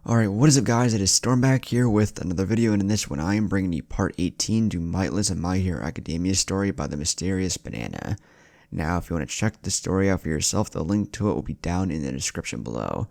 Alright, what is up guys, it is Storm back here with another video, and in this one I am bringing you part 18 to Mightless and My Hero Academia story by the mysterious banana. Now if you want to check the story out for yourself, the link to it will be down in the description below.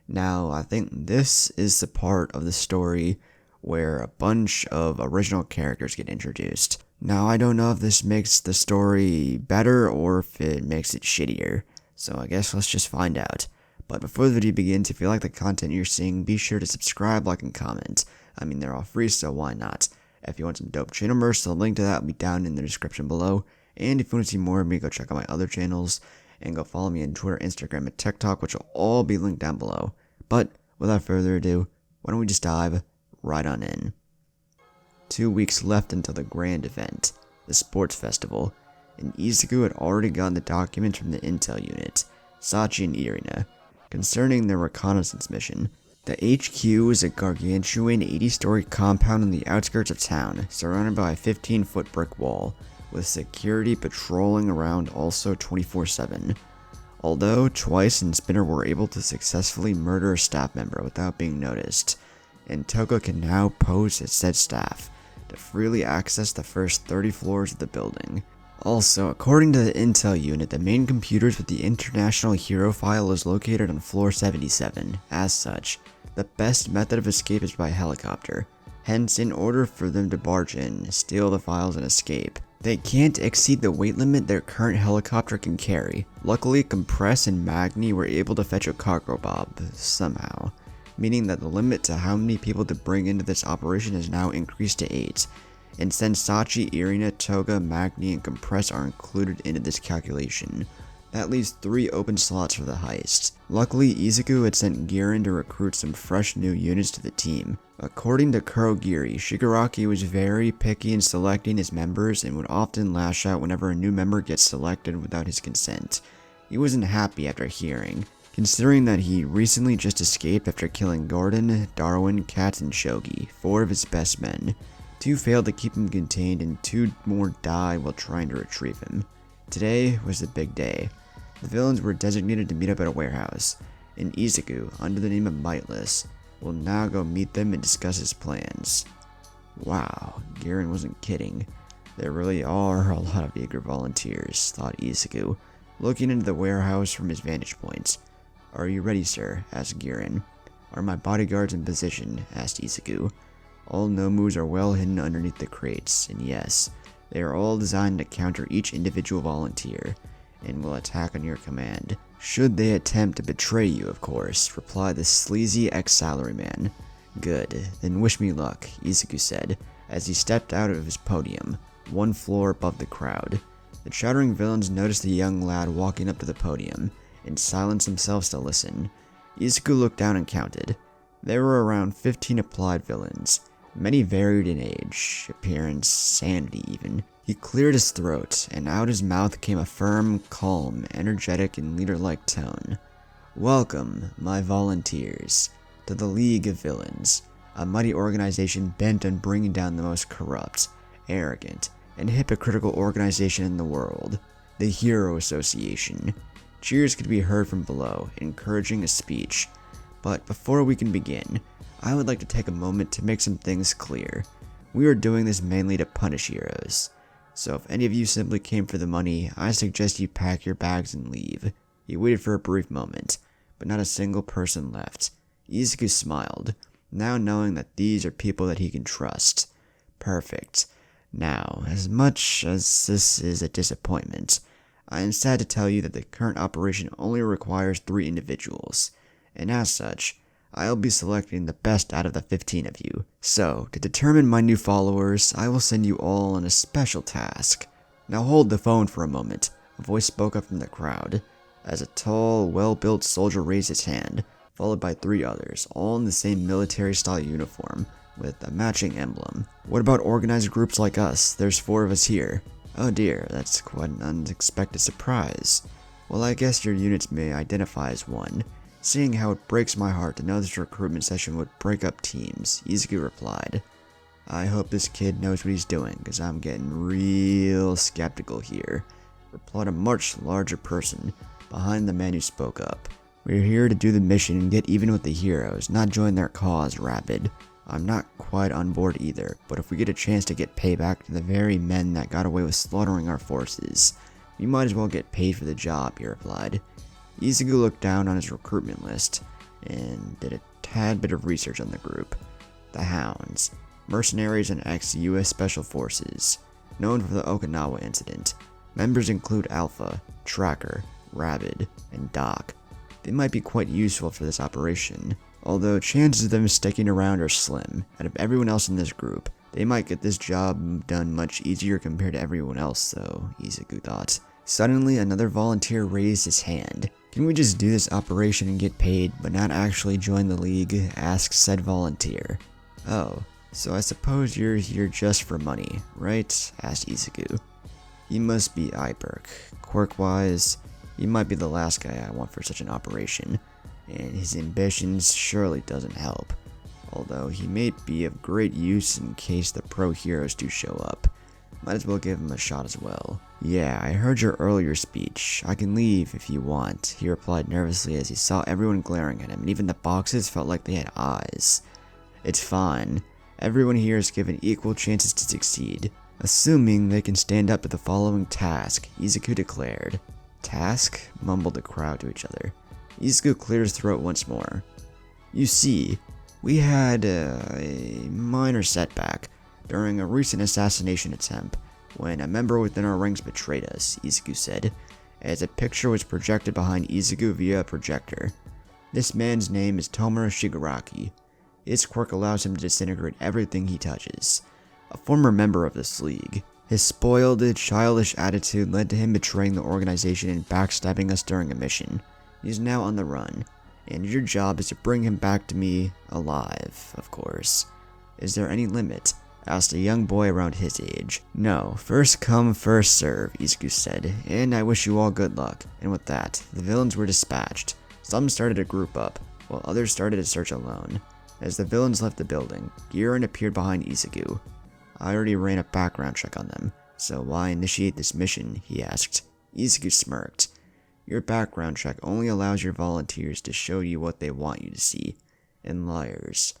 Now I think this is the part of the story where a bunch of original characters get introduced. Now I don't know if this makes the story better or if it makes it shittier, so I guess let's just find out. But before the video begins, if you like the content you're seeing, be sure to subscribe, like, and comment. I mean, they're all free, so why not? If you want some dope channel merch, the link to that will be down in the description below. And if you want to see more of me, go check out my other channels, and go follow me on Twitter, Instagram, and TikTok, which will all be linked down below. But without further ado, why don't we just dive right on in. 2 weeks left until the grand event, the sports festival, and Izuku had already gotten the documents from the intel unit, Sachi and Irina, concerning their reconnaissance mission. The HQ is a gargantuan 80-story compound on the outskirts of town, surrounded by a 15-foot brick wall, with security patrolling around also 24/7. Although twice in Spinner were able to successfully murder a staff member without being noticed, and Toga can now pose as said staff to freely access the first 30 floors of the building. Also, according to the intel unit, the main computers with the international hero file is located on floor 77. As such, the best method of escape is by helicopter. Hence, in order for them to barge in, steal the files and escape, they can't exceed the weight limit their current helicopter can carry. Luckily, Compress and Magni were able to fetch a cargo bob, somehow, meaning that the limit to how many people to bring into this operation is now increased to 8. And since Sachi, Irina, Toga, Magni, and Compress are included into this calculation, that leaves 3 open slots for the heist. Luckily, Izuku had sent Girin to recruit some fresh new units to the team. According to Kurogiri, Shigaraki was very picky in selecting his members and would often lash out whenever a new member gets selected without his consent. He wasn't happy after hearing, considering that he recently just escaped after killing Gordon, Darwin, Kat, and Shogi, 4 of his best men. 2 failed to keep him contained and 2 more died while trying to retrieve him. Today was the big day. The villains were designated to meet up at a warehouse, and Izuku, under the name of Mightless, will now go meet them and discuss his plans. Wow, Girin wasn't kidding. There really are a lot of eager volunteers, thought Izuku, looking into the warehouse from his vantage point. Are you ready, sir? Asked Girin. Are my bodyguards in position? Asked Izuku. All Nomus are well hidden underneath the crates, and yes, they are all designed to counter each individual volunteer, and will attack on your command. Should they attempt to betray you, of course, replied the sleazy ex-salaryman. Good, then wish me luck, Izuku said, as he stepped out of his podium, 1 floor above the crowd. The chattering villains noticed the young lad walking up to the podium, and silenced themselves to listen. Izuku looked down and counted. There were around 15 applied villains. Many varied in age, appearance, sanity even. He cleared his throat, and out his mouth came a firm, calm, energetic, and leader-like tone. Welcome, my volunteers, to the League of Villains, a mighty organization bent on bringing down the most corrupt, arrogant, and hypocritical organization in the world, the Hero Association. Cheers could be heard from below, encouraging a speech. But before we can begin, I would like to take a moment to make some things clear. We are doing this mainly to punish heroes. So if any of you simply came for the money, I suggest you pack your bags and leave. He waited for a brief moment, but not a single person left. Izuku smiled, now knowing that these are people that he can trust. Perfect. Now, as much as this is a disappointment, I am sad to tell you that the current operation only requires 3 individuals, and as such, I'll be selecting the best out of the 15 of you. So, to determine my new followers, I will send you all on a special task. Now hold the phone for a moment, a voice spoke up from the crowd, as a tall, well-built soldier raised his hand, followed by 3 others, all in the same military-style uniform, with a matching emblem. What about organized groups like us? There's 4 of us here. Oh dear, that's quite an unexpected surprise. Well, I guess your units may identify as one. Seeing how it breaks my heart to know this recruitment session would break up teams, Izuku replied. I hope this kid knows what he's doing, cause I'm getting real skeptical here, replied a much larger person behind the man who spoke up. We're here to do the mission and get even with the heroes, not join their cause, Rapid. I'm not quite on board either, but if we get a chance to get payback to the very men that got away with slaughtering our forces, we might as well get paid for the job, he replied. Izuku looked down on his recruitment list and did a tad bit of research on the group. The Hounds, mercenaries and ex-US Special Forces, known for the Okinawa incident. Members include Alpha, Tracker, Rabid, and Doc. They might be quite useful for this operation, although chances of them sticking around are slim. Out of everyone else in this group, they might get this job done much easier compared to everyone else though, Izuku thought. Suddenly, another volunteer raised his hand. Can we just do this operation and get paid, but not actually join the league? Asked said volunteer. Oh, so I suppose you're here just for money, right? Asked Izuku. He must be Iberk. Quirk-wise, he might be the last guy I want for such an operation, and his ambitions surely doesn't help. Although he may be of great use in case the pro heroes do show up. Might as well give him a shot as well. Yeah, I heard your earlier speech. I can leave if you want, he replied nervously as he saw everyone glaring at him, and even the boxes felt like they had eyes. It's fine. Everyone here is given equal chances to succeed, assuming they can stand up to the following task, Izuku declared. Task? Mumbled the crowd to each other. Izuku cleared his throat once more. You see, we had a minor setback during a recent assassination attempt when a member within our ranks betrayed us, Izuku said, as a picture was projected behind Izuku via a projector. This man's name is Tomura Shigaraki. His quirk allows him to disintegrate everything he touches. A former member of this league, his spoiled, childish attitude led to him betraying the organization and backstabbing us during a mission. He's now on the run, and your job is to bring him back to me alive, of course. Is there any limit? Asked a young boy around his age. No, first come, first serve, Izuku said, and I wish you all good luck. And with that, the villains were dispatched. Some started to group up, while others started to search alone. As the villains left the building, Giran appeared behind Izuku. I already ran a background check on them, so why initiate this mission, he asked. Izuku smirked. Your background check only allows your volunteers to show you what they want you to see, and liars,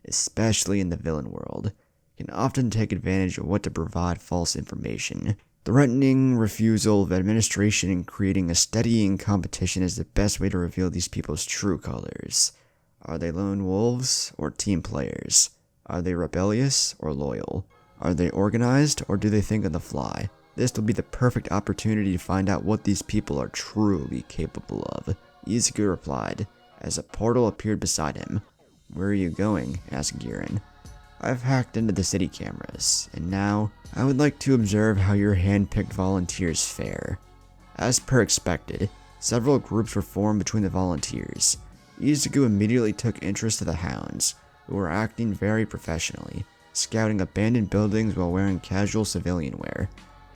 especially in the villain world, can often take advantage of what to provide false information. Threatening refusal of administration and creating a steadying competition is the best way to reveal these people's true colors. Are they lone wolves or team players? Are they rebellious or loyal? Are they organized or do they think on the fly? This will be the perfect opportunity to find out what these people are truly capable of. Izuku replied, as a portal appeared beside him. Where are you going? Asked Giran. I've hacked into the city cameras, and now I would like to observe how your hand-picked volunteers fare. As per expected, several groups were formed between the volunteers. Izuku immediately took interest to the Hounds, who were acting very professionally, scouting abandoned buildings while wearing casual civilian wear.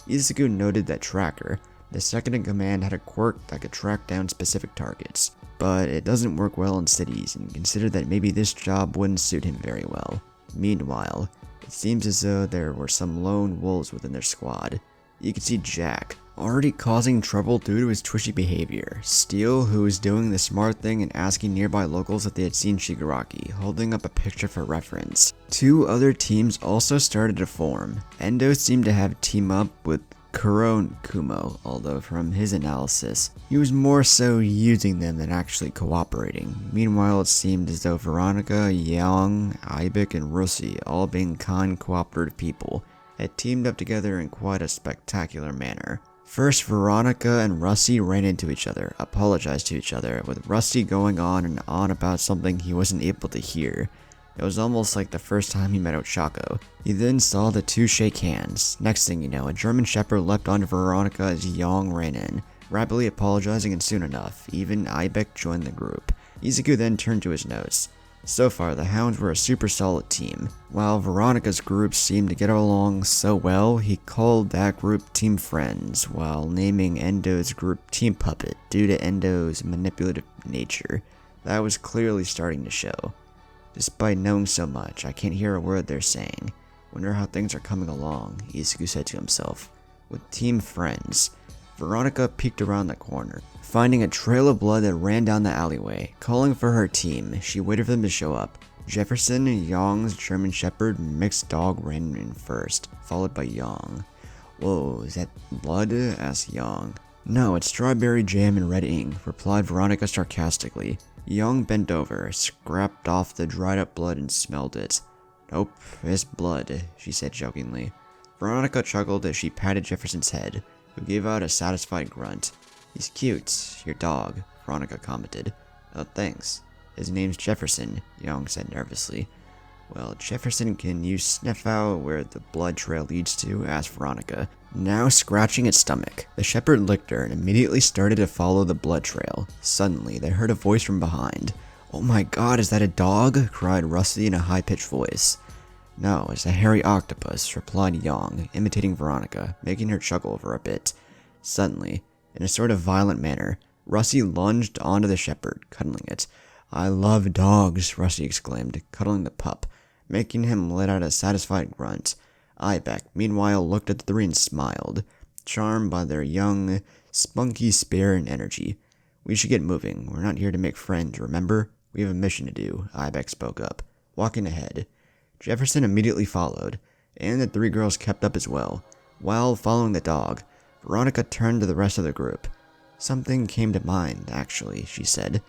Izuku noted that Tracker, the second in command, had a quirk that could track down specific targets, but it doesn't work well in cities, and considered that maybe this job wouldn't suit him very well. Meanwhile, it seems as though there were some lone wolves within their squad. You could see Jack, already causing trouble due to his twitchy behavior. Steel, who was doing the smart thing and asking nearby locals if they had seen Shigaraki, holding up a picture for reference. Two other teams also started to form. Endo seemed to have team up with Kuro and Kumo, although from his analysis, he was more so using them than actually cooperating. Meanwhile, it seemed as though Veronica, Yang, Ibik, and Russi, all being kind, cooperative people, had teamed up together in quite a spectacular manner. First, Veronica and Rusty ran into each other, apologized to each other, with Rusty going on and on about something he wasn't able to hear. It was almost like the first time he met Ochako. He then saw the two shake hands. Next thing you know, a German Shepherd leapt onto Veronica as Yang ran in, rapidly apologizing, and soon enough, even Ibek joined the group. Izuku then turned to his notes. So far, the Hounds were a super solid team. While Veronica's group seemed to get along so well, he called that group Team Friends, while naming Endo's group Team Puppet due to Endo's manipulative nature. That was clearly starting to show. Despite knowing so much, I can't hear a word they're saying. Wonder how things are coming along, Izuku said to himself. With Team Friends, Veronica peeked around the corner, finding a trail of blood that ran down the alleyway. Calling for her team, she waited for them to show up. Jefferson, Young's German Shepherd mixed dog ran in first, followed by Young. "Whoa, is that blood?" asked Young. "No, it's strawberry jam and red ink," replied Veronica sarcastically. Young bent over, scraped off the dried up blood and smelled it. "Nope, it's blood," she said jokingly. Veronica chuckled as she patted Jefferson's head, who gave out a satisfied grunt. "He's cute, your dog," Veronica commented. "Oh, thanks. His name's Jefferson," Young said nervously. "Well, Jefferson, can you sniff out where the blood trail leads to?" asked Veronica, now scratching its stomach. The shepherd licked her and immediately started to follow the blood trail. Suddenly, they heard a voice from behind. "Oh my god, is that a dog?" cried Rusty in a high-pitched voice. "No, it's a hairy octopus," replied Young, imitating Veronica, making her chuckle for a bit. Suddenly, in a sort of violent manner, Rusty lunged onto the shepherd, cuddling it. "I love dogs," Rusty exclaimed, cuddling the pup, making him let out a satisfied grunt. Ibeck, meanwhile, looked at the three and smiled, charmed by their young, spunky spirit and energy. "We should get moving. We're not here to make friends, remember? We have a mission to do," Ibeck spoke up, walking ahead. Jefferson immediately followed, and the three girls kept up as well. While following the dog, Veronica turned to the rest of the group. "Something came to mind, actually," she said.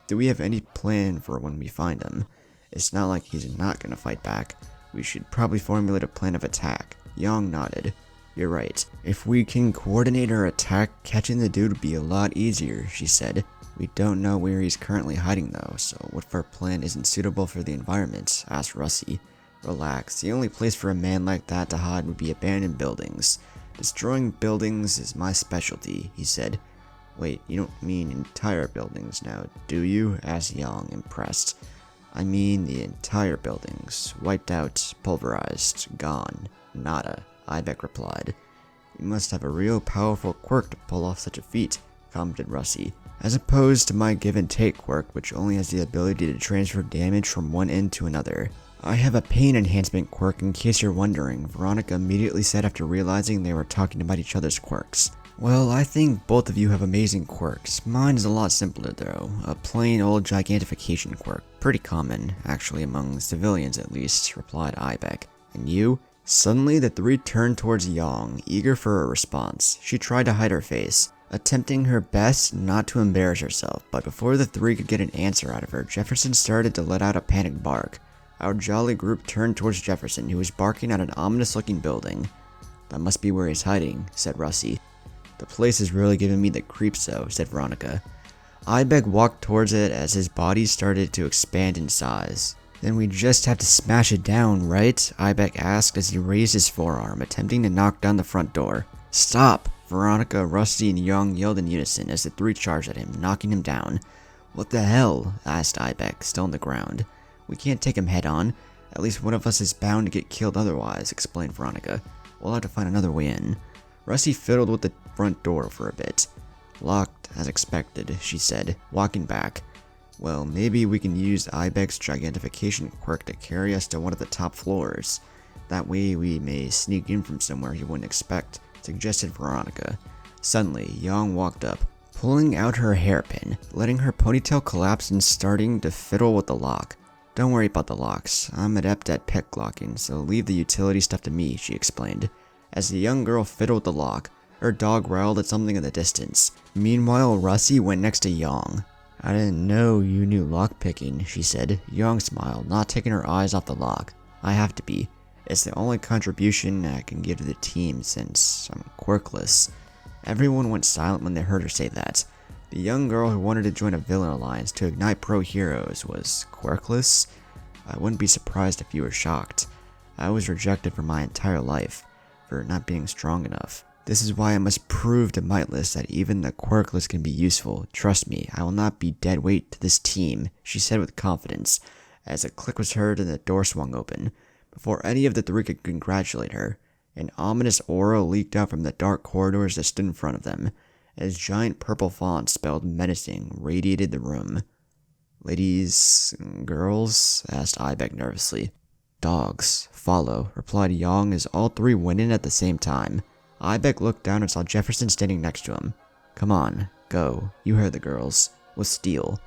"Do we have any plan for when we find him? It's not like he's not gonna fight back. We should probably formulate a plan of attack." Young nodded. "You're right. If we can coordinate our attack, catching the dude would be a lot easier," she said. "We don't know where he's currently hiding though, so what if our plan isn't suitable for the environment?" asked Rusty. "Relax, the only place for a man like that to hide would be abandoned buildings. Destroying buildings is my specialty," he said. "Wait, you don't mean entire buildings now, do you?" asked Young, impressed. "I mean the entire buildings. Wiped out, pulverized, gone. Nada," Ibeck replied. "You must have a real powerful quirk to pull off such a feat," commented Rusty, "as opposed to my give and take quirk, which only has the ability to transfer damage from one end to another." "I have a pain enhancement quirk, in case you're wondering," Veronica immediately said after realizing they were talking about each other's quirks. "Well, I think both of you have amazing quirks. Mine is a lot simpler though, a plain old gigantification quirk. Pretty common, actually among civilians at least," replied Ibeck. "And you?" Suddenly the three turned towards Young, eager for a response. She tried to hide her face, attempting her best not to embarrass herself, but before the three could get an answer out of her, Jefferson started to let out a panicked bark. Our jolly group turned towards Jefferson, who was barking at an ominous-looking building. "That must be where he's hiding," said Rusty. "The place is really giving me the creeps though," said Veronica. Ibeck walked towards it as his body started to expand in size. "Then we just have to smash it down, right?" Ibeck asked as he raised his forearm, attempting to knock down the front door. "Stop!" Veronica, Rusty, and Young yelled in unison as the three charged at him, knocking him down. "What the hell?" asked Ibeck, still on the ground. "We can't take him head on. At least one of us is bound to get killed otherwise," explained Veronica. "We'll have to find another way in." Rusty fiddled with the front door for a bit. "Locked, as expected," she said, walking back. "Well, maybe we can use Ibeck's gigantification quirk to carry us to one of the top floors. That way we may sneak in from somewhere he wouldn't expect," suggested Veronica. Suddenly, Young walked up, pulling out her hairpin, letting her ponytail collapse and starting to fiddle with the lock. "Don't worry about the locks. I'm adept at pick locking, so leave the utility stuff to me," she explained. As the young girl fiddled with the lock, her dog growled at something in the distance. Meanwhile, Rusty went next to Young. "I didn't know you knew lockpicking," she said. Young smiled, not taking her eyes off the lock. "I have to be. It's the only contribution I can give to the team since I'm quirkless." Everyone went silent when they heard her say that. The young girl who wanted to join a villain alliance to ignite pro-heroes was quirkless? I wouldn't be surprised if you were shocked. I was rejected for my entire life, for not being strong enough. This is why I must prove to Mightless that even the quirkless can be useful. Trust me, I will not be dead weight to this team, she said with confidence, as a click was heard and the door swung open. Before any of the three could congratulate her, an ominous aura leaked out from the dark corridors that stood in front of them, as giant purple font spelled menacing radiated the room. "Ladies, girls?" asked Ibeck nervously. "Dogs, follow," replied Young as all three went in at the same time. Ibeck looked down and saw Jefferson standing next to him. "Come on, go. You heard the girls." With Steele.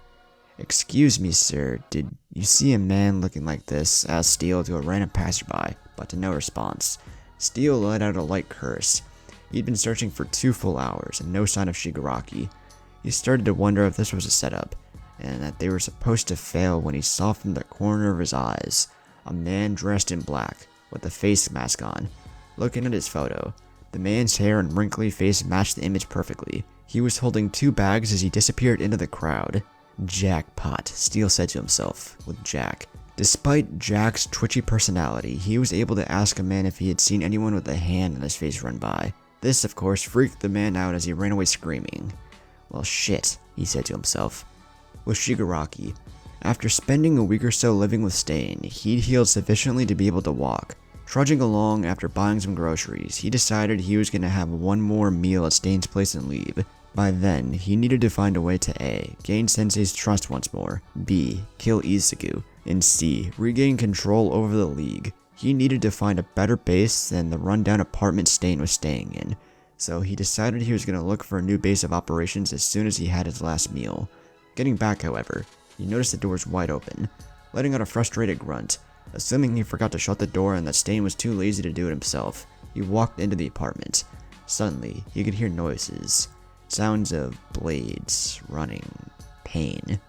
"Excuse me, sir, did you see a man looking like this?" asked Steele to a random passerby, but to no response. Steele let out a light curse. He'd been searching for 2 full hours and no sign of Shigaraki. He started to wonder if this was a setup, and that they were supposed to fail when he saw from the corner of his eyes a man dressed in black, with a face mask on. Looking at his photo, the man's hair and wrinkly face matched the image perfectly. He was holding 2 bags as he disappeared into the crowd. "Jackpot," Steele said to himself, with Jack. Despite Jack's twitchy personality, he was able to ask a man if he had seen anyone with a hand on his face run by. This, of course, freaked the man out as he ran away screaming. "Well, shit," he said to himself. With Shigaraki, after spending a week or so living with Stain, he'd healed sufficiently to be able to walk. Trudging along after buying some groceries, he decided he was going to have one more meal at Stain's place and leave. By then, he needed to find a way to A. Gain Sensei's trust once more, B. Kill Izuku, and C. Regain control over the League. He needed to find a better base than the rundown apartment Stain was staying in, so he decided he was going to look for a new base of operations as soon as he had his last meal. Getting back, however, he noticed the doors wide open. Letting out a frustrated grunt, assuming he forgot to shut the door and that Stain was too lazy to do it himself, he walked into the apartment. Suddenly, he could hear noises. Sounds of blades, running, pain.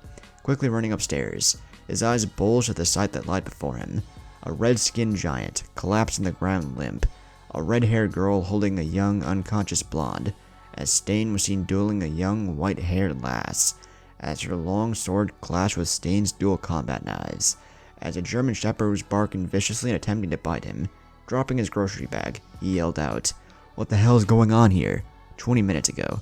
Quickly running upstairs, his eyes bulged at the sight that lied before him. A red-skinned giant, collapsed on the ground limp. A red-haired girl holding a young, unconscious blonde, as Stain was seen dueling a young, white-haired lass, as her long sword clashed with Stain's dual combat knives, as a German shepherd was barking viciously and attempting to bite him. Dropping his grocery bag, he yelled out, "What the hell is going on here?" 20 minutes ago.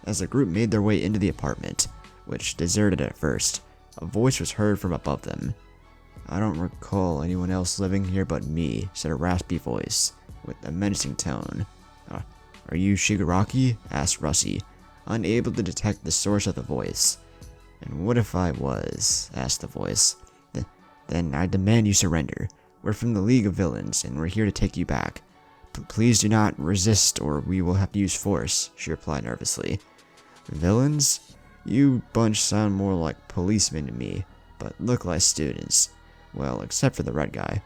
As the group made their way into the apartment, which deserted at first, a voice was heard from above them. "I don't recall anyone else living here but me," said a raspy voice, with a menacing tone. Are you Shigaraki?" asked Russie, unable to detect the source of the voice. "And what if I was?" asked the voice. Then I demand you surrender. We're from the League of Villains, and we're here to take you back. Please do not resist, or we will have to use force," she replied nervously. "Villains? You bunch sound more like policemen to me, but look like students. Well, except for the red guy.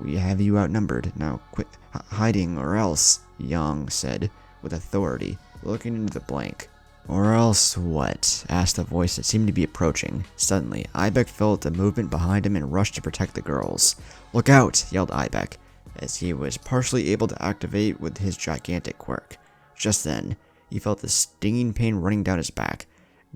We have you outnumbered. Now quit hiding or else," Yang said, with authority, looking into the blank. "Or else what?" asked a voice that seemed to be approaching. Suddenly, Ibeck felt a movement behind him and rushed to protect the girls. "Look out!" yelled Ibeck, as he was partially able to activate with his gigantic quirk. Just then, he felt the stinging pain running down his back.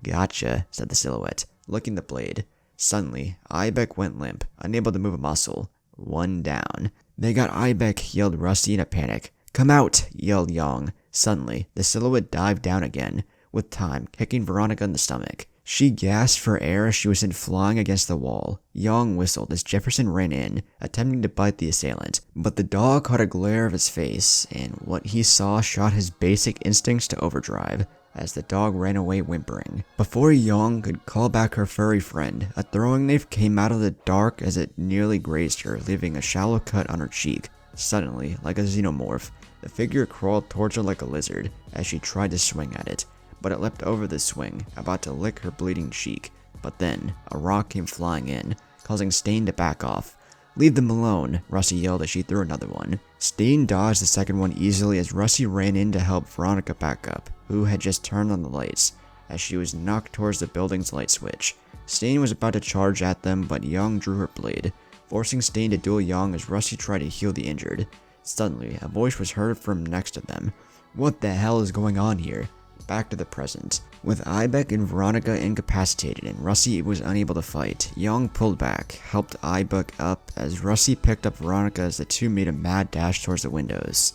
"Gotcha," said the silhouette, licking the blade. Suddenly, Ibeck went limp, unable to move a muscle. One down. "They got Ibeck," yelled Rusty in a panic. "Come out!" yelled Yang. Suddenly, the silhouette dived down again, with time kicking Veronica in the stomach. She gasped for air as she was sent flying against the wall. Yang whistled as Jefferson ran in, attempting to bite the assailant, but the dog caught a glare of his face, and what he saw shot his basic instincts to overdrive, as the dog ran away whimpering. Before Yang could call back her furry friend, a throwing knife came out of the dark as it nearly grazed her, leaving a shallow cut on her cheek. Suddenly, like a xenomorph, the figure crawled towards her like a lizard, as she tried to swing at it. But it leapt over the swing, about to lick her bleeding cheek. But then, a rock came flying in, causing Stain to back off. "Leave them alone," Russie yelled as she threw another one. Stain dodged the second one easily as Russie ran in to help Veronica back up, who had just turned on the lights, as she was knocked towards the building's light switch. Stain was about to charge at them, but Yang drew her blade, forcing Stain to duel Yang as Russie tried to heal the injured. Suddenly, a voice was heard from next to them. "What the hell is going on here?" Back to the present. With Ibeck and Veronica incapacitated and Russie was unable to fight, Yang pulled back, helped Ibeck up as Russie picked up Veronica as the two made a mad dash towards the windows.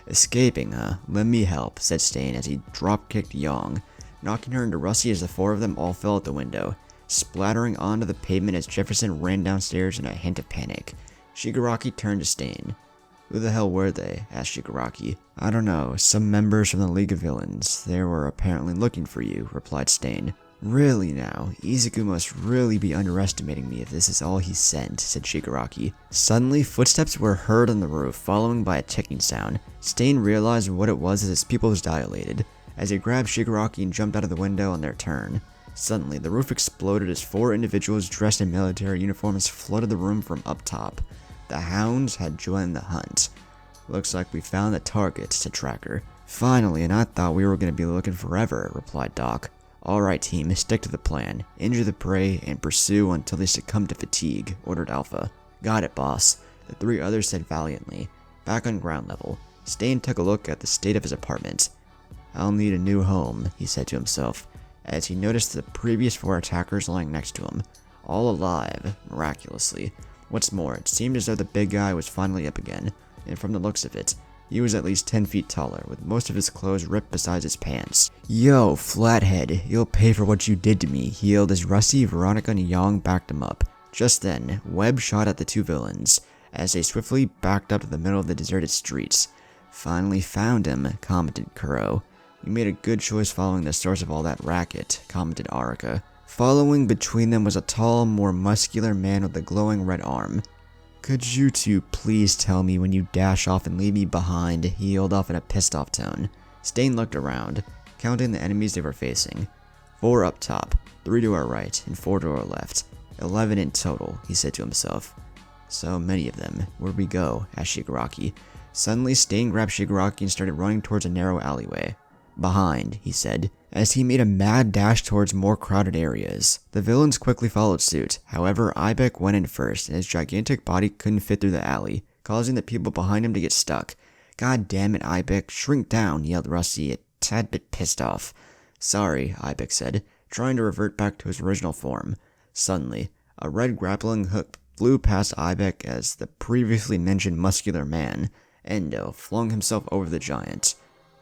"Escaping, huh? Let me help," said Stain as he drop-kicked Yang, knocking her into Russie as the 4 of them all fell out the window, splattering onto the pavement as Jefferson ran downstairs in a hint of panic. Shigaraki turned to Stain. "Who the hell were they?" asked Shigaraki. "I don't know, some members from the League of Villains. They were apparently looking for you," replied Stain. Really now, Izuku must really be underestimating me if this is all he sent, said Shigaraki. Suddenly, footsteps were heard on the roof, following by a ticking sound. Stain realized what it was as his pupils dilated, as he grabbed Shigaraki and jumped out of the window on their turn. Suddenly, the roof exploded as 4 individuals dressed in military uniforms flooded the room from up top. The hounds had joined the hunt. Looks like we found the target, said Tracker. Finally, and I thought we were going to be looking forever, replied Doc. Alright team, stick to the plan. Injure the prey and pursue until they succumb to fatigue, ordered Alpha. Got it, boss. The 3 others said valiantly. Back on ground level, Stain took a look at the state of his apartment. I'll need a new home, he said to himself, as he noticed the previous 4 attackers lying next to him, all alive, miraculously. What's more, it seemed as though the big guy was finally up again, and from the looks of it, he was at least 10 feet taller, with most of his clothes ripped besides his pants. Yo, Flathead, you'll pay for what you did to me, he yelled as Rusty, Veronica, and Yang backed him up. Just then, Webb shot at the 2 villains, as they swiftly backed up to the middle of the deserted streets. Finally found him, commented Kuro. You made a good choice following the source of all that racket, commented Arika. Following between them was a tall, more muscular man with a glowing red arm. Could you 2 please tell me when you dash off and leave me behind, he yelled off in a pissed off tone. Stain looked around, counting the enemies they were facing. 4 up top, 3 to our right, and 4 to our left. 11 in total, he said to himself. So many of them. Where'd we go? Asked Shigaraki. Suddenly, Stain grabbed Shigaraki and started running towards a narrow alleyway. Behind, he said, as he made a mad dash towards more crowded areas. The villains quickly followed suit. However, Ibeck went in first, and his gigantic body couldn't fit through the alley, causing the people behind him to get stuck. God damn it, Ibeck, shrink down, yelled Rusty, a tad bit pissed off. Sorry, Ibeck said, trying to revert back to his original form. Suddenly, a red grappling hook flew past Ibeck as the previously mentioned muscular man, Endo, flung himself over the giant.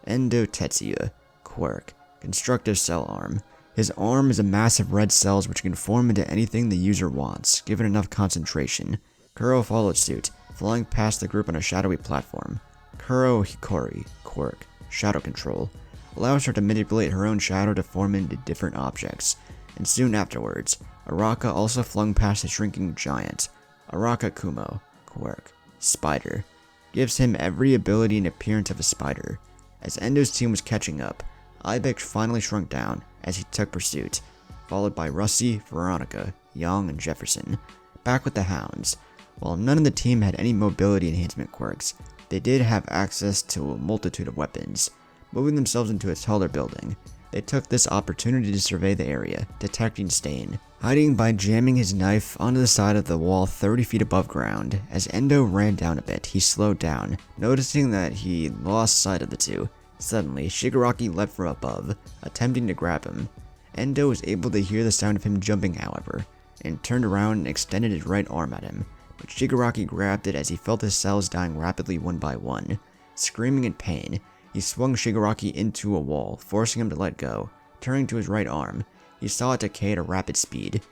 Endo Tetsuya, quirk, constructive cell arm. His arm is a mass of red cells which can form into anything the user wants, given enough concentration. Kuro followed suit, flying past the group on a shadowy platform. Kuro Hikori, quirk, shadow control, allows her to manipulate her own shadow to form into different objects. And soon afterwards, Araka also flung past the shrinking giant. Araka Kumo, quirk, spider, gives him every ability and appearance of a spider. As Endo's team was catching up, Ibeck finally shrunk down as he took pursuit, followed by Rusty, Veronica, Yang, and Jefferson. Back with the hounds. While none of the team had any mobility enhancement quirks, they did have access to a multitude of weapons. Moving themselves into a taller building, they took this opportunity to survey the area, detecting Stain, hiding by jamming his knife onto the side of the wall 30 feet above ground. As Endo ran down a bit, he slowed down, noticing that he lost sight of the 2. Suddenly, Shigaraki leapt from above, attempting to grab him. Endo was able to hear the sound of him jumping, however, and turned around and extended his right arm at him, but Shigaraki grabbed it as he felt his cells dying rapidly one by one. Screaming in pain, he swung Shigaraki into a wall, forcing him to let go. Turning to his right arm, he saw it decay at a rapid speed.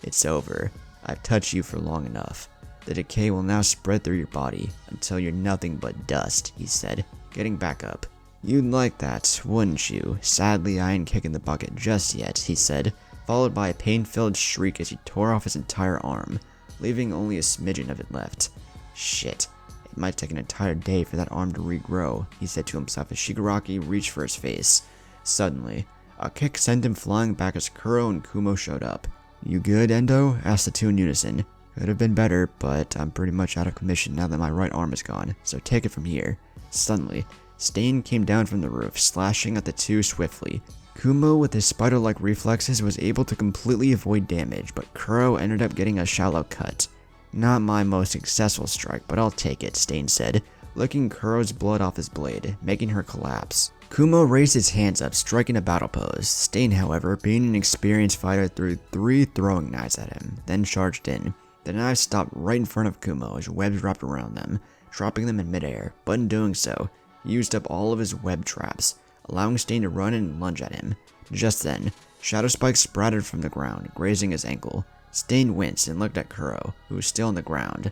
It's over. I've touched you for long enough. The decay will now spread through your body until you're nothing but dust, he said, getting back up. You'd like that, wouldn't you? Sadly, I ain't kicking the bucket just yet, he said, followed by a pain-filled shriek as he tore off his entire arm, leaving only a smidgen of it left. Shit. It might take an entire day for that arm to regrow, he said to himself as Shigaraki reached for his face. Suddenly, a kick sent him flying back as Kuro and Kumo showed up. You good, Endo? Asked the 2 in unison. Could have been better, but I'm pretty much out of commission now that my right arm is gone, so take it from here. Suddenly, Stain came down from the roof, slashing at the 2 swiftly. Kumo, with his spider-like reflexes, was able to completely avoid damage, but Kuro ended up getting a shallow cut. Not my most successful strike, but I'll take it, Stain said, licking Kuro's blood off his blade, making her collapse. Kumo raised his hands up, striking a battle pose. Stain, however, being an experienced fighter, threw 3 throwing knives at him, then charged in. The knives stopped right in front of Kumo as webs wrapped around them, dropping them in midair, but in doing so, he used up all of his web traps, allowing Stain to run and lunge at him. Just then, shadow spikes sprouted from the ground, grazing his ankle. Stain winced and looked at Kuro, who was still on the ground.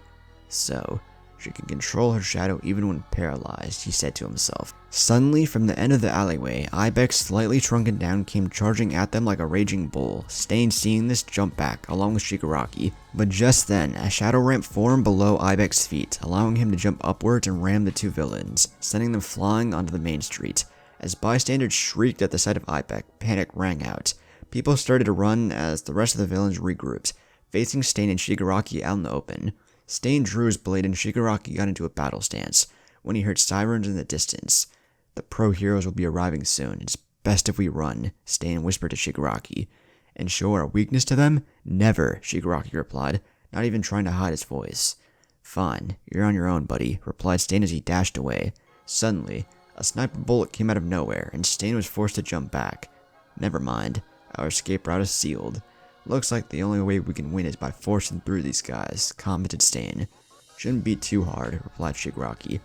So, She can control her shadow even when paralyzed, he said to himself. Suddenly, from the end of the alleyway, Ibex, slightly shrunken down, came charging at them like a raging bull. Stain, seeing this, jumped back, along with Shigaraki. But just then, a shadow ramp formed below Ibex's feet, allowing him to jump upwards and ram the two villains, sending them flying onto the main street. As bystanders shrieked at the sight of Ibex, panic rang out. People started to run as the rest of the villains regrouped, facing Stain and Shigaraki out in the open. Stain drew his blade and Shigaraki got into a battle stance when he heard sirens in the distance. The pro heroes will be arriving soon. It's best if we run, Stain whispered to Shigaraki. And show our weakness to them? Never, Shigaraki replied, not even trying to hide his voice. Fine, you're on your own, buddy, replied Stain as he dashed away. Suddenly, a sniper bullet came out of nowhere and Stain was forced to jump back. Never mind, our escape route is sealed. Looks like the only way we can win is by forcing through these guys, commented Stain. Shouldn't be too hard, replied Shigaraki.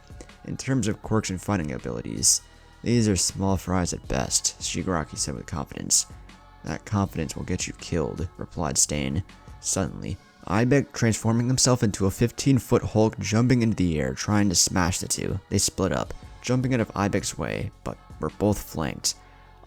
In terms of quirks and fighting abilities, these are small fries at best, Shigaraki said with confidence. That confidence will get you killed, replied Stain. Suddenly, Ibex transforming himself into a 15-foot Hulk jumping into the air trying to smash the two. They split up, jumping out of Ibex's way, but were both flanked.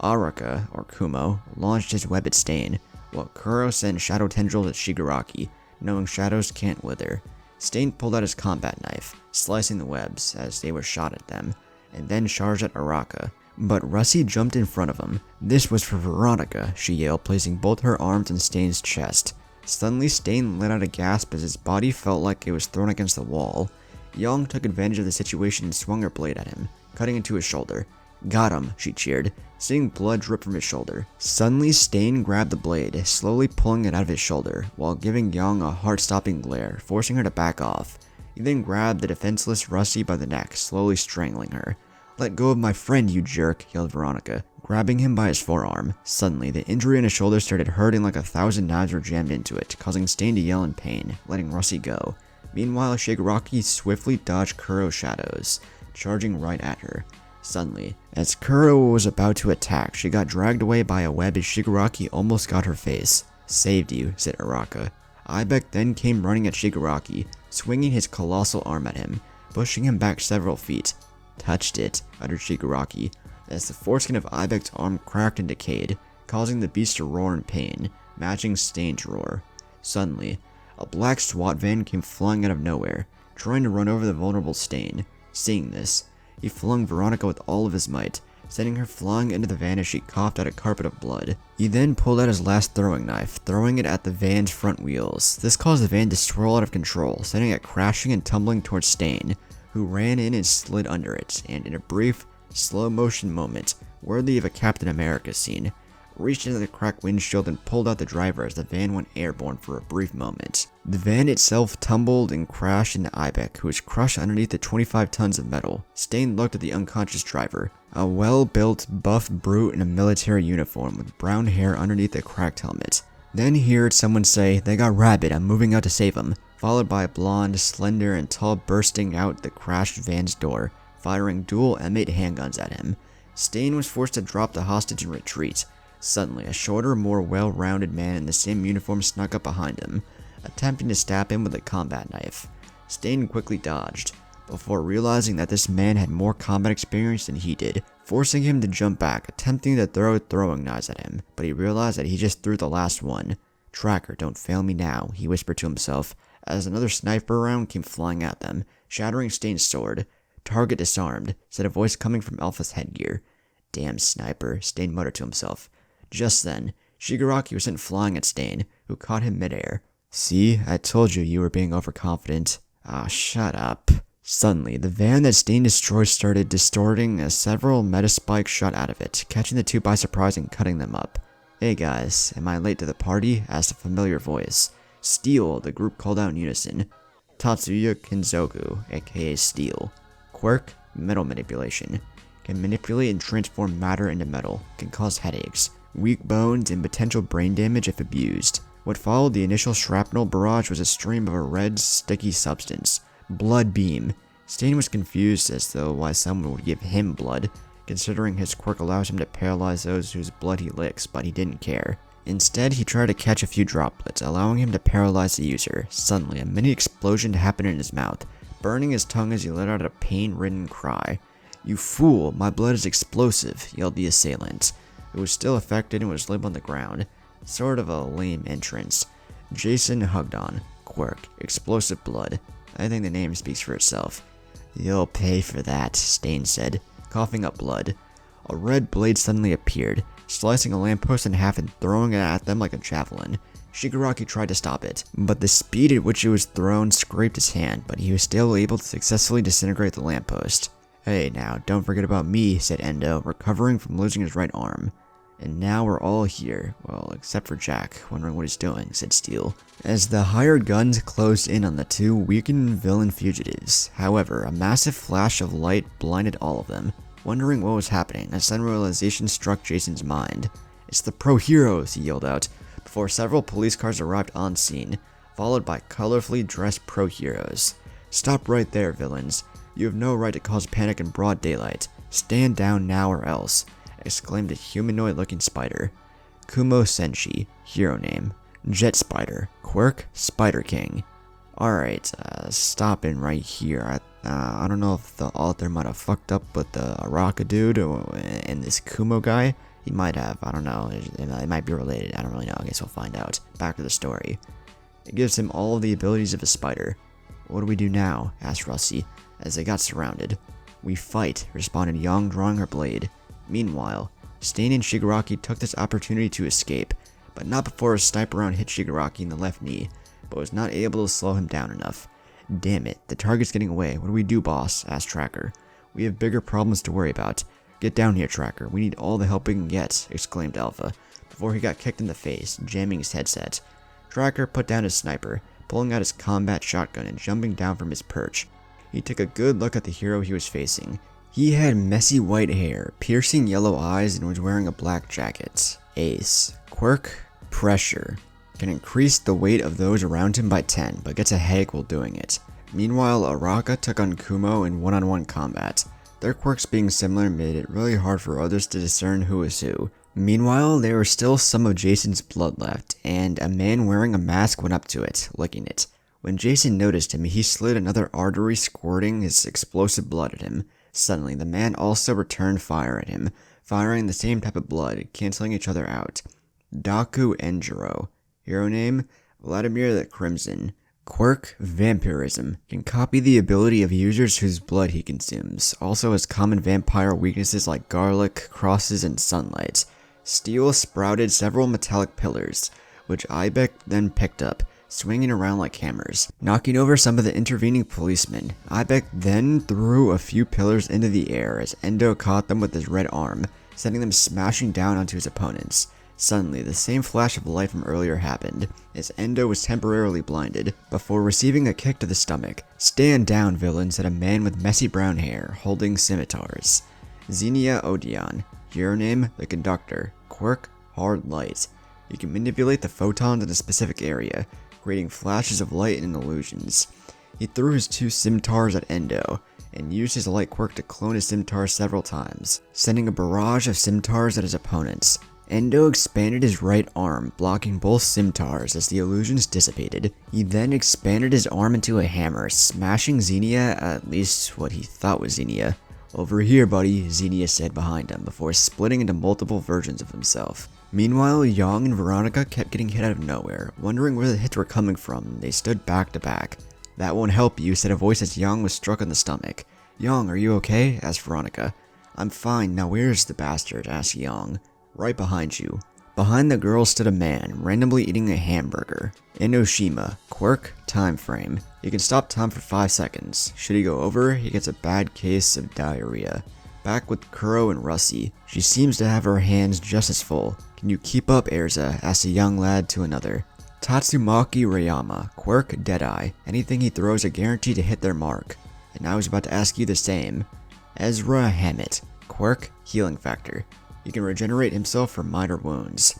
Araka, or Kumo, launched his web at Stain, while Kuro sent shadow tendrils at Shigaraki, knowing shadows can't wither. Stain pulled out his combat knife, slicing the webs as they were shot at them, and then charged at Araka. But Russie jumped in front of him. This was for Veronica, she yelled, placing both her arms on Stain's chest. Suddenly, Stain let out a gasp as his body felt like it was thrown against the wall. Young took advantage of the situation and swung her blade at him, cutting into his shoulder. Got him, she cheered, seeing blood drip from his shoulder. Suddenly, Stain grabbed the blade, slowly pulling it out of his shoulder, while giving Young a heart-stopping glare, forcing her to back off. He then grabbed the defenseless Russie by the neck, slowly strangling her. Let go of my friend, you jerk, yelled Veronica, grabbing him by his forearm. Suddenly, the injury in his shoulder started hurting like 1,000 knives were jammed into it, causing Stain to yell in pain, letting Russie go. Meanwhile, Shigaraki swiftly dodged Kuro's shadows, charging right at her. Suddenly, as Kuro was about to attack, she got dragged away by a web as Shigaraki almost got her face. Saved you, said Araka. Ibex then came running at Shigaraki, swinging his colossal arm at him, pushing him back several feet. Touched it, uttered Shigaraki, as the foreskin of Ibex's arm cracked and decayed, causing the beast to roar in pain, matching Stain's roar. Suddenly, a black SWAT van came flying out of nowhere, trying to run over the vulnerable Stain. Seeing this, he flung Veronica with all of his might, sending her flying into the van as she coughed out a carpet of blood. He then pulled out his last throwing knife, throwing it at the van's front wheels. This caused the van to swirl out of control, sending it crashing and tumbling towards Stain, who ran in and slid under it, and in a brief, slow-motion moment, worthy of a Captain America scene, reached into the cracked windshield and pulled out the driver as the van went airborne for a brief moment. The van itself tumbled and crashed into Ibex, who was crushed underneath the 25 tons of metal. Stain looked at the unconscious driver, a well-built, buff brute in a military uniform with brown hair underneath a cracked helmet. Then he heard someone say, "They got Rabbit, I'm moving out to save him," followed by a blonde, slender, and tall bursting out the crashed van's door, firing dual M8 handguns at him. Stain was forced to drop the hostage and retreat. Suddenly, a shorter, more well-rounded man in the same uniform snuck up behind him, attempting to stab him with a combat knife. Stain quickly dodged, before realizing that this man had more combat experience than he did, forcing him to jump back, attempting to throw throwing knives at him, but he realized that he just threw the last one. "Tracker, don't fail me now," he whispered to himself, as another sniper round came flying at them, shattering Stain's sword. "Target disarmed," said a voice coming from Alpha's headgear. "Damn sniper," Stain muttered to himself. Just then, Shigaraki was sent flying at Stain, who caught him midair. "See, I told you were being overconfident." "Ah, shut up." Suddenly, the van that Stain destroyed started distorting as several meta spikes shot out of it, catching the two by surprise and cutting them up. "Hey guys, am I late to the party?" asked a familiar voice. "Steel," the group called out in unison. Tatsuya Kinzoku, aka Steel. Quirk, metal manipulation. Can manipulate and transform matter into metal. Can cause headaches, weak bones, and potential brain damage if abused. What followed the initial shrapnel barrage was a stream of a red, sticky substance. Blood beam. Stain was confused as to why someone would give him blood, considering his quirk allows him to paralyze those whose blood he licks, but he didn't care. Instead, he tried to catch a few droplets, allowing him to paralyze the user. Suddenly, a mini explosion happened in his mouth, burning his tongue as he let out a pain-ridden cry. "You fool, my blood is explosive," yelled the assailant, who was still affected and was limp on the ground. Sort of a lame entrance. Jason hugged on. Quirk, explosive blood. I think the name speaks for itself. "You'll pay for that," Stain said, coughing up blood. A red blade suddenly appeared, slicing a lamppost in half and throwing it at them like a javelin. Shigaraki tried to stop it, but the speed at which it was thrown scraped his hand, but he was still able to successfully disintegrate the lamppost. "Hey now, don't forget about me," said Endo, recovering from losing his right arm. "And now we're all here, well, except for Jack, wondering what he's doing," said Steel, as the hired guns closed in on the two weakened villain fugitives. However, a massive flash of light blinded all of them. Wondering what was happening, a sudden realization struck Jason's mind. "It's the pro-heroes," he yelled out, before several police cars arrived on scene, followed by colorfully dressed pro-heroes. "Stop right there, villains. You have no right to cause panic in broad daylight. Stand down now or else," exclaimed a humanoid-looking spider. Kumo Senshi, hero name. Jet Spider. Quirk, Spider King. Alright, stopping right here. I don't know if the author might have fucked up with the Araka dude and this Kumo guy. He might have, I don't know. It might be related, I don't really know. I guess we'll find out. Back to the story. It gives him all of the abilities of a spider. "What do we do now?" asked Rusty, as they got surrounded. "We fight," responded Yang, drawing her blade. Meanwhile, Stain and Shigaraki took this opportunity to escape, but not before a sniper round hit Shigaraki in the left knee, but was not able to slow him down enough. "Damn it, the target's getting away. What do we do, boss?" asked Tracker. "We have bigger problems to worry about. Get down here, Tracker. We need all the help we can get," exclaimed Alpha, before he got kicked in the face, jamming his headset. Tracker put down his sniper, pulling out his combat shotgun and jumping down from his perch. He took a good look at the hero he was facing. He had messy white hair, piercing yellow eyes, and was wearing a black jacket. Ace. Quirk, Pressure. Can increase the weight of those around him by 10, but gets a headache while doing it. Meanwhile, Araka took on Kumo in one-on-one combat. Their quirks being similar made it really hard for others to discern who was who. Meanwhile, there was still some of Jason's blood left, and a man wearing a mask went up to it, licking it. When Jason noticed him, he slid another artery, squirting his explosive blood at him. Suddenly, the man also returned fire at him, firing the same type of blood, canceling each other out. Daku Enjiro. Hero name, Vladimir the Crimson. Quirk, Vampirism. Can copy the ability of users whose blood he consumes. Also has common vampire weaknesses like garlic, crosses, and sunlight. Steel sprouted several metallic pillars, which Ibeck then picked up, swinging around like hammers, knocking over some of the intervening policemen. Ibeck then threw a few pillars into the air as Endo caught them with his red arm, sending them smashing down onto his opponents. Suddenly, the same flash of light from earlier happened, as Endo was temporarily blinded, before receiving a kick to the stomach. "Stand down, villain," said a man with messy brown hair, holding scimitars. Xenia Odeon. Hero name, the Conductor. Quirk, Hard Light. You can manipulate the photons in a specific area, creating flashes of light and illusions. He threw his two scimitars at Endo, and used his light quirk to clone his scimitar several times, sending a barrage of scimitars at his opponents. Endo expanded his right arm, blocking both scimitars as the illusions dissipated. He then expanded his arm into a hammer, smashing Xenia, at least what he thought was Xenia. "Over here, buddy," Xenia said behind him, before splitting into multiple versions of himself. Meanwhile, Yang and Veronica kept getting hit out of nowhere. Wondering where the hits were coming from, they stood back to back. "That won't help you," said a voice as Yang was struck on the stomach. "Yang, are you okay?" asked Veronica. "I'm fine, now where's the bastard?" asked Yang. "Right behind you." Behind the girl stood a man, randomly eating a hamburger. Enoshima. Quirk, Time Frame. He can stop time for 5 seconds. Should he go over, he gets a bad case of diarrhea. Back with Kuro and Russie. She seems to have her hands just as full. "Can you keep up, Erza?" asked a young lad to another. Tatsumaki Rayama. Quirk, Deadeye. Anything he throws are guaranteed to hit their mark. And I was about to ask you the same. Ezra Hammett. Quirk, Healing Factor. He can regenerate himself from minor wounds.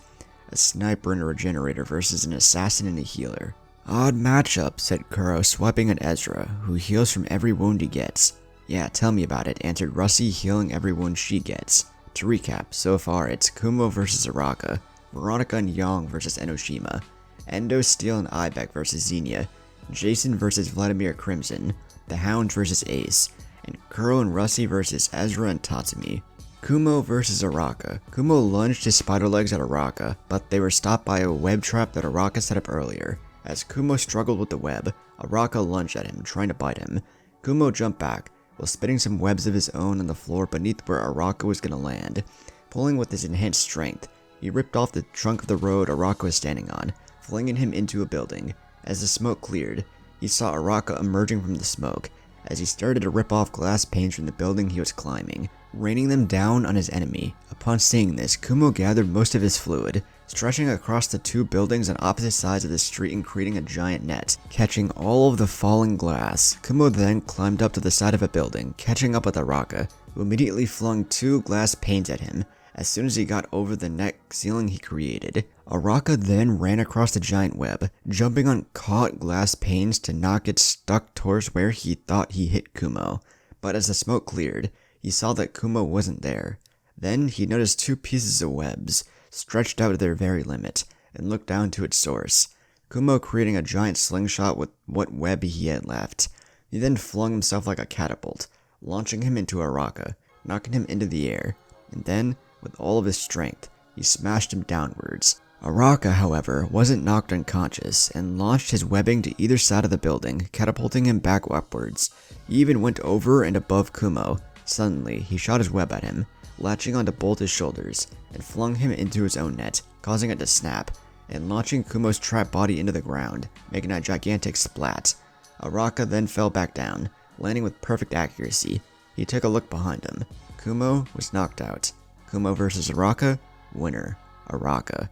A sniper and a regenerator versus an assassin and a healer. "Odd matchup," said Kuro, swiping at Ezra, who heals from every wound he gets. "Yeah, tell me about it," answered Russie, healing every wound she gets. To recap, so far it's Kumo versus Araka, Veronica and Yang versus Enoshima, Endo, Steel, and Ibeck versus Xenia, Jason versus Vladimir Crimson, the Hounds vs Ace, and Kuro and Rusty vs Ezra and Tatsumi. Kumo vs Araka. Kumo lunged his spider legs at Araka, but they were stopped by a web trap that Araka set up earlier. As Kumo struggled with the web, Araka lunged at him, trying to bite him. Kumo jumped back, while spitting some webs of his own on the floor beneath where Araka was going to land. Pulling with his enhanced strength, he ripped off the trunk of the road Araka was standing on, flinging him into a building. As the smoke cleared, he saw Araka emerging from the smoke, as he started to rip off glass panes from the building he was climbing, raining them down on his enemy. Upon seeing this, Kumo gathered most of his fluid, stretching across the two buildings on opposite sides of the street and creating a giant net, catching all of the falling glass. Kumo then climbed up to the side of a building, catching up with Araka, who immediately flung two glass panes at him. As soon as he got over the net ceiling he created, Araka then ran across the giant web, jumping on caught glass panes to not get stuck towards where he thought he hit Kumo. But as the smoke cleared, he saw that Kumo wasn't there. Then he noticed two pieces of webs, stretched out to their very limit, and looked down to its source. Kumo creating a giant slingshot with what web he had left. He then flung himself like a catapult, launching him into Araka, knocking him into the air, and then, with all of his strength, he smashed him downwards. Araka, however, wasn't knocked unconscious, and launched his webbing to either side of the building, catapulting him back upwards. He even went over and above Kumo. Suddenly, he shot his web at him, latching onto both his shoulders, and flung him into his own net, causing it to snap, and launching Kumo's trapped body into the ground, making a gigantic splat. Araka then fell back down, landing with perfect accuracy. He took a look behind him. Kumo was knocked out. Kumo vs Araka, winner, Araka.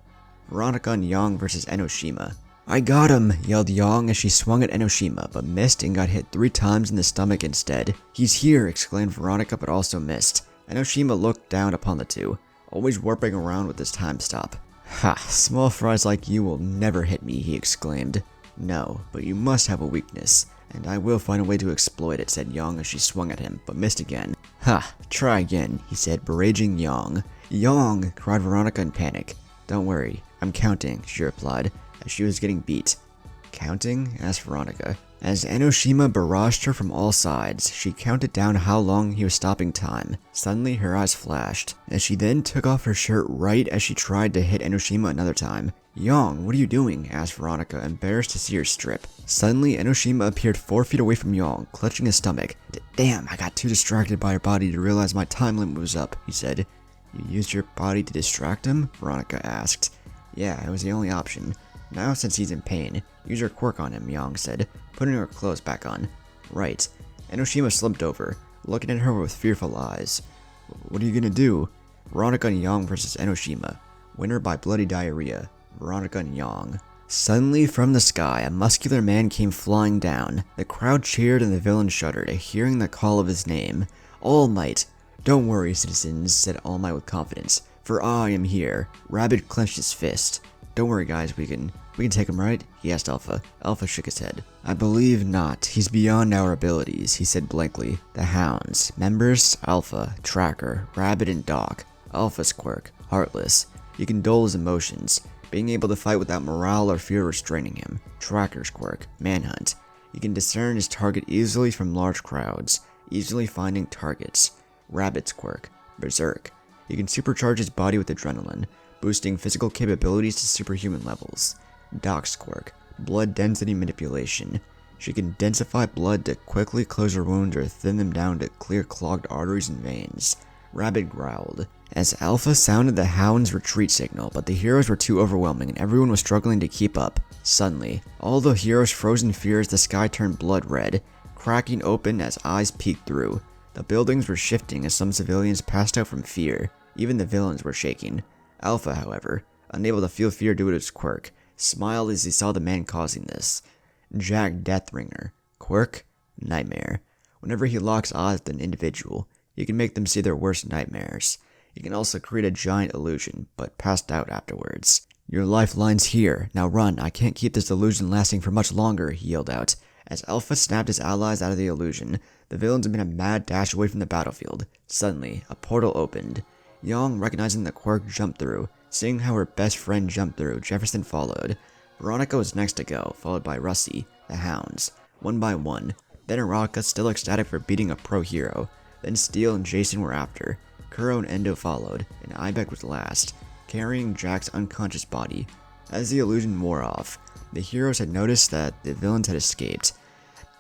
Veronica and Yang vs Enoshima. "I got him!" yelled Yang as she swung at Enoshima, but missed and got hit 3 times in the stomach instead. "He's here!" exclaimed Veronica, but also missed. Enoshima looked down upon the two, always warping around with his time stop. "Ha! Small fries like you will never hit me," he exclaimed. "No, but you must have a weakness, and I will find a way to exploit it," said Yang as she swung at him, but missed again. "Ha! Try again," he said, berating Yang. "Yang!" cried Veronica in panic. "Don't worry, I'm counting," she replied, as she was getting beat. "Counting?" asked Veronica. As Enoshima barraged her from all sides, she counted down how long he was stopping time. Suddenly, her eyes flashed, as she then took off her shirt right as she tried to hit Enoshima another time. "Yang, what are you doing?" asked Veronica, embarrassed to see her strip. Suddenly, Enoshima appeared 4 feet away from Yang, clutching his stomach. "Damn, I got too distracted by her body to realize my time limit was up," he said. "You used your body to distract him?" Veronica asked. "Yeah, it was the only option. Now, since he's in pain, use your quirk on him," Yang said, putting her clothes back on. "Right." Enoshima slumped over, looking at her with fearful eyes. "What are you gonna do?" Veronica and Yang vs Enoshima. Winner by bloody diarrhea. Veronica and Yang. Suddenly, from the sky, a muscular man came flying down. The crowd cheered and the villain shuddered at hearing the call of his name. "All Might!" "Don't worry, citizens," said All Might with confidence, "for I am here." Rabbit clenched his fist. "Don't worry, guys, we can take him, right?" he asked Alpha. Alpha shook his head. "I believe not. He's beyond our abilities," he said blankly. "The Hounds. Members, Alpha, Tracker, Rabbit, and Doc. Alpha's quirk, Heartless. You can dull his emotions, being able to fight without morale or fear restraining him. Tracker's quirk, Manhunt. You can discern his target easily from large crowds, easily finding targets. Rabbit's quirk, Berserk. You can supercharge his body with adrenaline, boosting physical capabilities to superhuman levels. Doc's quirk, Blood Density Manipulation. She can densify blood to quickly close her wounds or thin them down to clear clogged arteries and veins. Rabbit growled. As Alpha sounded the Hound's retreat signal, but the heroes were too overwhelming and everyone was struggling to keep up. Suddenly, all the heroes froze in fear as the sky turned blood red, cracking open as eyes peeked through. The buildings were shifting as some civilians passed out from fear. Even the villains were shaking. Alpha, however, unable to feel fear due to his quirk, smiled as he saw the man causing this. Jack Deathringer. Quirk, Nightmare. Whenever he locks eyes with an individual, he can make them see their worst nightmares. He can also create a giant illusion, but passed out afterwards. "Your lifeline's here. Now run. I can't keep this illusion lasting for much longer," he yelled out. As Alpha snapped his allies out of the illusion, the villains made a mad dash away from the battlefield. Suddenly, a portal opened. Yang, recognizing the quirk, jumped through. Seeing how her best friend jumped through, Jefferson followed. Veronica was next to go, followed by Rusty, the Hounds. One by one, Then Araka, still ecstatic for beating a pro hero. Then Steel and Jason were after. Kuro and Endo followed, and Ibeck was last, carrying Jack's unconscious body. As the illusion wore off, the heroes had noticed that the villains had escaped.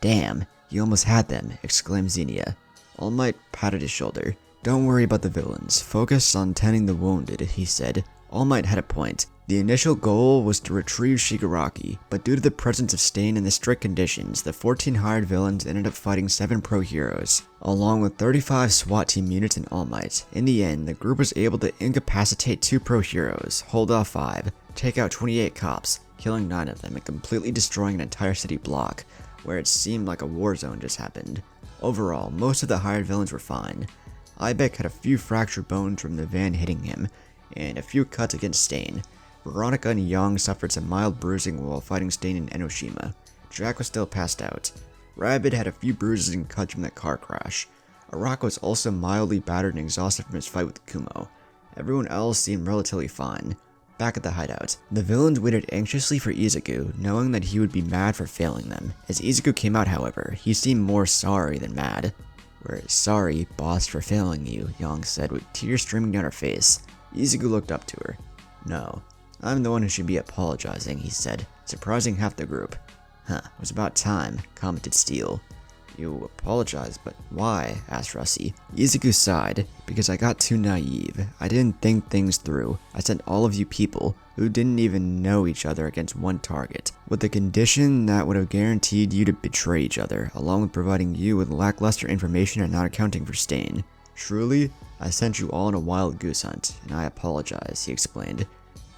"Damn, you almost had them," exclaimed Xenia. All Might patted his shoulder. "Don't worry about the villains, focus on tending the wounded," he said. All Might had a point. The initial goal was to retrieve Shigaraki, but due to the presence of Stain and the strict conditions, the 14 hired villains ended up fighting 7 pro heroes, along with 35 SWAT team units and All Might. In the end, the group was able to incapacitate 2 pro heroes, hold off 5, take out 28 cops, killing 9 of them and completely destroying an entire city block, where it seemed like a war zone just happened. Overall, most of the hired villains were fine. Ibeck had a few fractured bones from the van hitting him, and a few cuts against Stain. Veronica and Young suffered some mild bruising while fighting Stain in Enoshima. Jack was still passed out. Rabbit had a few bruises and cuts from that car crash. Araka was also mildly battered and exhausted from his fight with Kumo. Everyone else seemed relatively fine. Back at the hideout, the villains waited anxiously for Izuku, knowing that he would be mad for failing them. As Izuku came out, however, he seemed more sorry than mad. "We're sorry, boss, for failing you," Young said with tears streaming down her face. Izuku looked up to her. "No, I'm the one who should be apologizing," he said, surprising half the group. "Huh, it was about time," commented Steel. "You apologize, but why?" asked Russie. Izuku sighed. "Because I got too naive. I didn't think things through. I sent all of you people, who didn't even know each other, against one target, with the condition that would have guaranteed you to betray each other, along with providing you with lackluster information and not accounting for Stain. Truly, I sent you all on a wild goose hunt, and I apologize," he explained.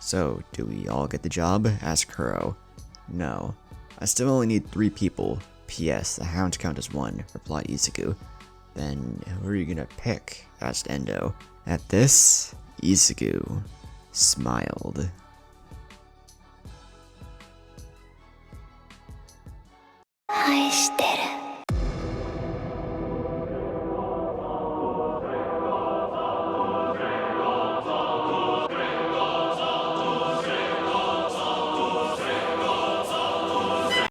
"So, do we all get the job?" asked Kuro. "No. I still only need 3 people. P.S. The hounds count as 1, replied Izuku. "Then who are you gonna pick?" asked Endo. At this, Izuku smiled. "愛してる."